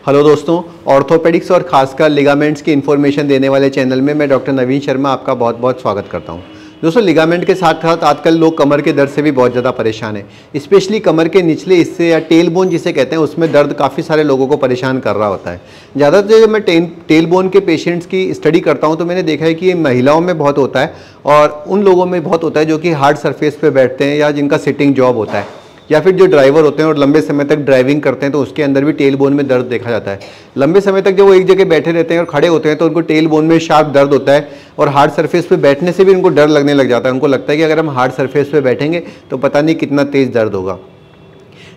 Hello दोस्तों, orthopaedics और खासकर लिगामेंट्स की इन्फॉर्मेशन देने वाले चैनल में मैं डॉक्टर नवीन शर्मा आपका बहुत बहुत स्वागत करता हूं। दोस्तों, लिगामेंट के साथ साथ आजकल लोग कमर के दर्द से भी बहुत ज़्यादा परेशान हैं। स्पेशली कमर के निचले हिस्से या टेल बोन जिसे कहते हैं, उसमें दर्द काफ़ी सारे लोगों को परेशान कर रहा होता है। ज़्यादातर जब मैं टेल बोन के पेशेंट्स की स्टडी करता हूँ तो मैंने देखा है कि ये महिलाओं में बहुत होता है और उन लोगों में बहुत होता है जो कि हार्ड सरफेस पे बैठते हैं या जिनका सिटिंग जॉब होता है, या फिर जो ड्राइवर होते हैं और लंबे समय तक ड्राइविंग करते हैं तो उसके अंदर भी टेल बोन में दर्द देखा जाता है। लंबे समय तक जब वो एक जगह बैठे रहते हैं और खड़े होते हैं तो उनको टेल बोन में शार्प दर्द होता है और हार्ड सरफेस पे बैठने से भी उनको डर लगने लग जाता है। उनको लगता है कि अगर हम हार्ड सरफेस पे बैठेंगे तो पता नहीं कितना तेज़ दर्द होगा।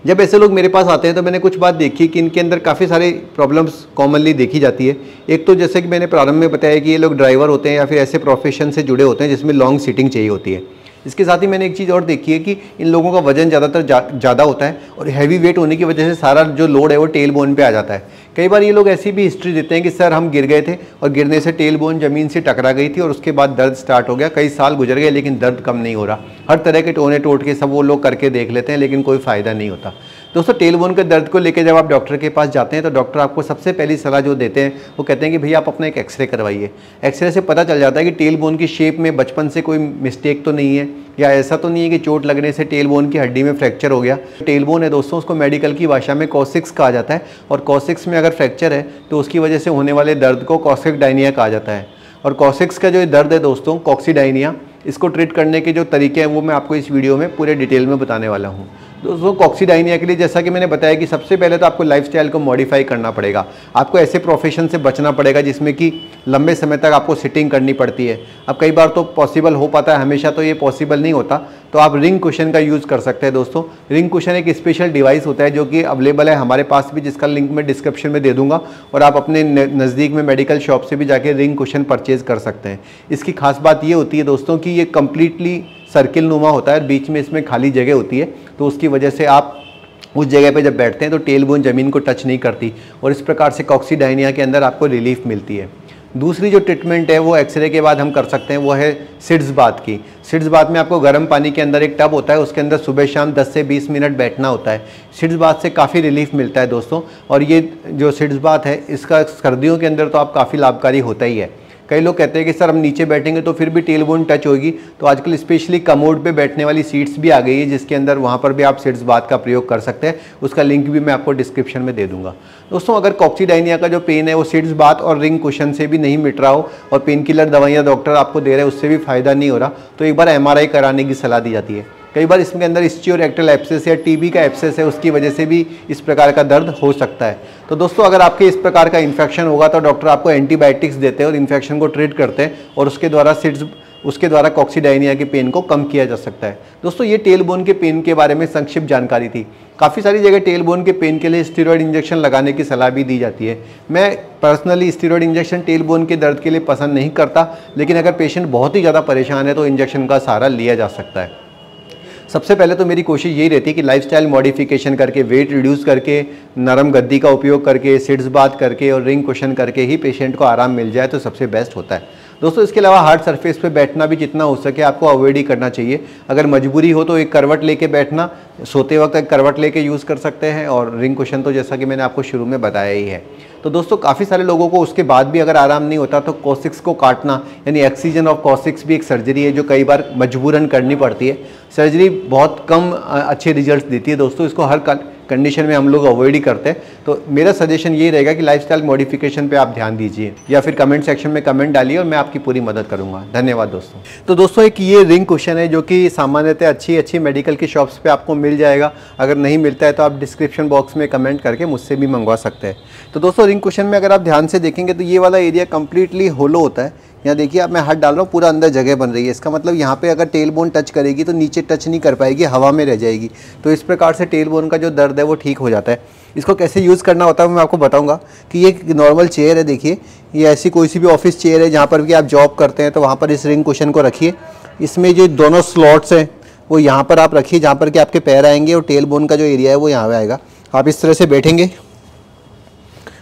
जब ऐसे लोग मेरे पास आते हैं तो मैंने कुछ बात देखी कि इनके अंदर काफ़ी सारे प्रॉब्लम्स कॉमनली देखी जाती है। एक तो जैसे कि मैंने प्रारंभ में बताया कि ये लोग ड्राइवर होते हैं या फिर ऐसे प्रोफेशन से जुड़े होते हैं जिसमें लॉन्ग सीटिंग चाहिए होती है। इसके साथ ही मैंने एक चीज़ और देखी है कि इन लोगों का वजन ज़्यादातर ज़्यादा होता है और हैवी वेट होने की वजह से सारा जो लोड है वो टेल बोन पे आ जाता है। कई बार ये लोग ऐसी भी हिस्ट्री देते हैं कि सर हम गिर गए थे और गिरने से टेल बोन ज़मीन से टकरा गई थी और उसके बाद दर्द स्टार्ट हो गया, कई साल गुजर गए लेकिन दर्द कम नहीं हो रहा। हर तरह के टोने टोट के सब वो लोग करके देख लेते हैं लेकिन कोई फ़ायदा नहीं होता। दोस्तों, टेल बोन के दर्द को लेकर जब आप डॉक्टर के पास जाते हैं तो डॉक्टर आपको सबसे पहली सलाह जो देते हैं वो कहते हैं कि भैया आप अपना एक एक्सरे करवाइए। एक्सरे से पता चल जाता है कि टेल बोन की शेप में बचपन से कोई मिस्टेक तो नहीं है या ऐसा तो नहीं है कि चोट लगने से टेल बोन की हड्डी में फ्रैक्चर हो गया। टेल बोन है दोस्तों, उसको मेडिकल की भाषा में कॉक्सिक्स कहा जाता है और कॉक्सिक्स में अगर फ्रैक्चर है तो उसकी वजह से होने वाले दर्द को कॉक्सिडाइनिया कहा जाता है। और कॉक्सिक्स का जो दर्द है दोस्तों, कॉक्सिडाइनिया, इसको ट्रीट करने के जो तरीके हैं वो मैं आपको इस वीडियो में पूरे डिटेल में बताने वाला हूँ। दोस्तों, कॉक्सिडाइनिया के लिए जैसा कि मैंने बताया कि सबसे पहले तो आपको लाइफस्टाइल को मॉडिफाई करना पड़ेगा। आपको ऐसे प्रोफेशन से बचना पड़ेगा जिसमें कि लंबे समय तक आपको सिटिंग करनी पड़ती है। अब कई बार तो पॉसिबल हो पाता है, हमेशा तो ये पॉसिबल नहीं होता, तो आप रिंग कुशन का यूज़ कर सकते हैं। दोस्तों, रिंग कुशन एक स्पेशल डिवाइस होता है जो कि अवेलेबल है हमारे पास भी, जिसका लिंक मैं डिस्क्रिप्शन में दे दूंगा और आप अपने नज़दीक में मेडिकल शॉप से भी जाके रिंग कुशन परचेज कर सकते हैं। इसकी खास बात ये होती है दोस्तों कि ये कम्प्लीटली सर्किल नुमा होता है, बीच में इसमें खाली जगह होती है, तो उसकी वजह से आप उस जगह पे जब बैठते हैं तो टेल बोन ज़मीन को टच नहीं करती और इस प्रकार से कॉक्सिडाइनिया के अंदर आपको रिलीफ मिलती है। दूसरी जो ट्रीटमेंट है वो एक्सरे के बाद हम कर सकते हैं, वो है सिड्स बाथ की। सिड्स बाथ में आपको गर्म पानी के अंदर एक टब होता है, उसके अंदर सुबह शाम 10 से 20 मिनट बैठना होता है। सिड्स बाथ से काफ़ी रिलीफ मिलता है दोस्तों, और ये जो सिड्स बाथ है इसका सर्दियों के अंदर तो आप काफ़ी लाभकारी होता ही है। कई लोग कहते हैं कि सर हम नीचे बैठेंगे तो फिर भी टेल बोन टच होगी, तो आजकल स्पेशली कमोड पे बैठने वाली सीट्स भी आ गई है जिसके अंदर वहाँ पर भी आप सिड्स बाथ का प्रयोग कर सकते हैं। उसका लिंक भी मैं आपको डिस्क्रिप्शन में दे दूंगा। दोस्तों, अगर कॉक्सिडाइनिया का जो पेन है वो सिड्स बाथ और रिंग कुशन से भी नहीं मिट रहा हो और पेन किलर दवाइयाँ डॉक्टर आपको दे रहे हैं उससे भी फ़ायदा नहीं हो रहा, तो एक बार MRI कराने की सलाह दी जाती है। कई बार इसके अंदर स्टियोरेक्टल एब्सेस या TB का एब्सेस है, उसकी वजह से भी इस प्रकार का दर्द हो सकता है। तो दोस्तों, अगर आपके इस प्रकार का इन्फेक्शन होगा तो डॉक्टर आपको एंटीबायोटिक्स देते हैं और इन्फेक्शन को ट्रीट करते हैं और उसके द्वारा कॉक्सिडाइनिया के पेन को कम किया जा सकता है। दोस्तों, ये टेल बोन के पेन के बारे में संक्षिप्त जानकारी थी। काफ़ी सारी जगह टेल बोन के पेन के लिए स्टेरॉयड इंजेक्शन लगाने की सलाह भी दी जाती है। मैं personally steroid injection tail bone के दर्द के लिए पसंद नहीं करता, लेकिन अगर पेशेंट बहुत ही ज़्यादा परेशान है तो इंजेक्शन का सहारा लिया जा सकता है। सबसे पहले तो मेरी कोशिश यही रहती है कि लाइफस्टाइल मॉडिफिकेशन करके, वेट रिड्यूस करके, नरम गद्दी का उपयोग करके, सिड्स बाथ करके और रिंग कुशन करके ही पेशेंट को आराम मिल जाए तो सबसे बेस्ट होता है। दोस्तों, इसके अलावा हार्ड सरफेस पे बैठना भी जितना हो सके आपको अवॉइड ही करना चाहिए। अगर मजबूरी हो तो एक करवट लेके बैठना, सोते वक्त एक करवट लेके यूज़ कर सकते हैं, और रिंग कुशन तो जैसा कि मैंने आपको शुरू में बताया ही है। तो दोस्तों, काफ़ी सारे लोगों को उसके बाद भी अगर आराम नहीं होता तो कॉक्सिक्स को काटना यानी एक्सीजन ऑफ कॉक्सिक्स भी एक सर्जरी है जो कई बार मजबूरन करनी पड़ती है। सर्जरी बहुत कम अच्छे रिजल्ट्स देती है दोस्तों, इसको हर कंडीशन में हम लोग अवॉइड ही करते हैं। तो मेरा सजेशन ये रहेगा कि लाइफस्टाइल मॉडिफिकेशन पे आप ध्यान दीजिए या फिर कमेंट सेक्शन में कमेंट डालिए और मैं आपकी पूरी मदद करूंगा। धन्यवाद दोस्तों। तो दोस्तों, एक ये रिंग कुशन है जो कि सामान्यतः अच्छी मेडिकल की शॉप्स पे आपको मिल जाएगा। अगर नहीं मिलता है तो आप डिस्क्रिप्शन बॉक्स में कमेंट करके मुझसे भी मंगवा सकते हैं। तो दोस्तों, रिंग कुशन में अगर आप ध्यान से देखेंगे तो ये वाला एरिया कम्प्लीटली होलो होता है। यहाँ देखिए, अब मैं हाथ डाल रहा हूँ, पूरा अंदर जगह बन रही है। इसका मतलब यहाँ पे अगर टेल बोन टच करेगी तो नीचे टच नहीं कर पाएगी, हवा में रह जाएगी। तो इस प्रकार से टेल बोन का जो दर्द है वो ठीक हो जाता है। इसको कैसे यूज़ करना होता है मैं आपको बताऊँगा कि ये एक नॉर्मल चेयर है। देखिए, ये ऐसी कोई सी भी ऑफिस चेयर है जहाँ पर भी आप जॉब करते हैं तो वहाँ पर इस रिंग कुशन को रखिए। इसमें जो दोनों स्लॉट्स हैं वो यहाँ पर आप रखिए जहाँ पर कि आपके पैर आएंगे और टेल बोन का जो एरिया है वो यहाँ पर आएगा। आप इस तरह से बैठेंगे,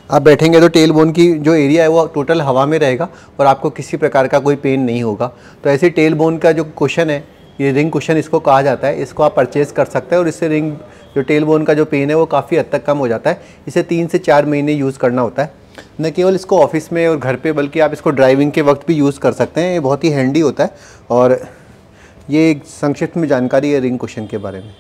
तो टेल बोन की जो एरिया है वो टोटल हवा में रहेगा और आपको किसी प्रकार का कोई पेन नहीं होगा। तो ऐसे टेल बोन का जो कुशन है ये रिंग कुशन इसको कहा जाता है। इसको आप परचेज़ कर सकते हैं और इससे रिंग जो टेल बोन का जो पेन है वो काफ़ी हद तक कम हो जाता है। इसे 3 से 4 महीने यूज़ करना होता है। न केवल इसको ऑफिस में और घर पे, बल्कि आप इसको ड्राइविंग के वक्त भी यूज़ कर सकते हैं। ये बहुत ही हैंडी होता है। और ये एक संक्षिप्त में जानकारी है रिंग कुशन के बारे में।